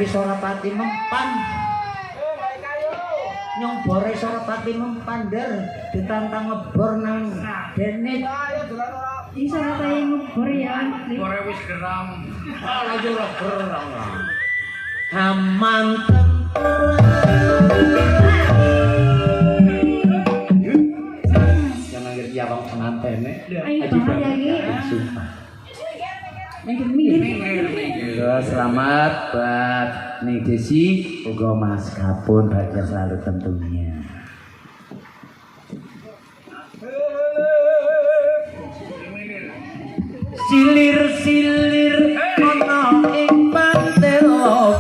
wis ora pati mempan. Nyong bore ora pati mempan der ditantang ngebor nang dene. Iso kaya ngebor ya. Bore wis geram. Ora yo ora geram. Aman tempur. Jangan ngerti apa pengantene. Ayo banget lagi. Selamat buat nih Desi, uga Mas Kapun bahagia selalu tentunya. Silir-silir ana ing pantelo.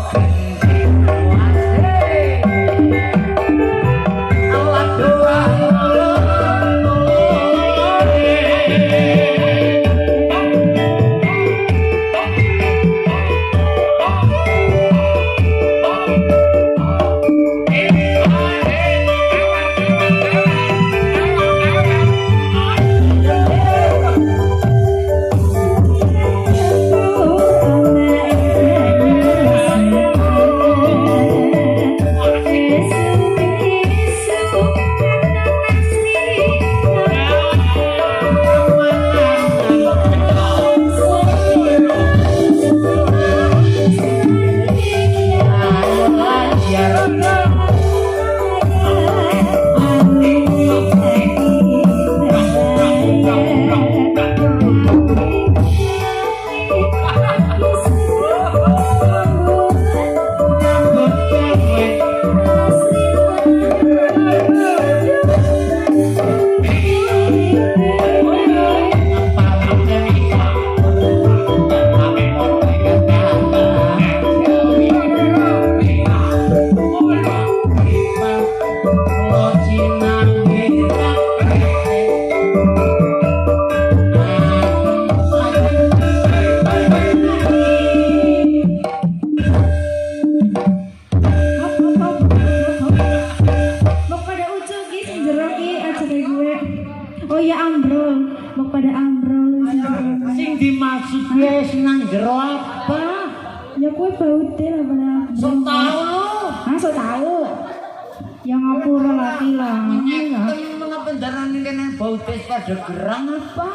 Gerang apa?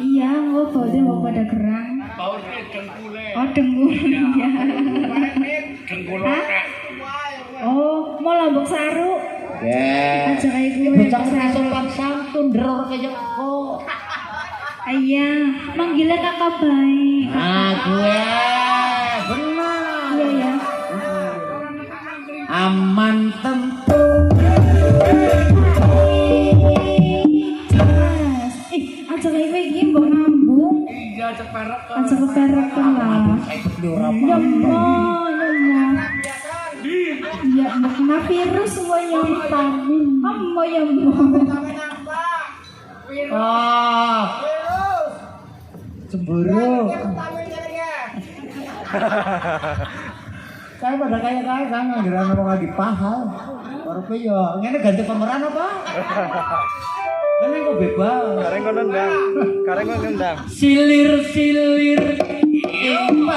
Iya, mau bautnya mau pada gerang. Bautnya dengkule. Oh, dengkule ya. Dengkulokek. Oh, mau lombok saru. Ya. Aja kayak gue. Bocah sopan santun deror kayak kok. Iya, manggilnya kakak baik. Ah, gue benar. Iya ya. Aman tempur. Aja kayak gini mbok ngambung. Iya, ceperek. Aja kepereken lah. Ya mau. Ya mau kena virus semuanya vitamin. Kamu ya mau. Ah. Cemburu. Saya pada kayak kan ngira mau lagi pahal. Baru yo, ngene ganti pemeran apa? Ini kok bebas. Kareng kok nendang. Silir-silir ing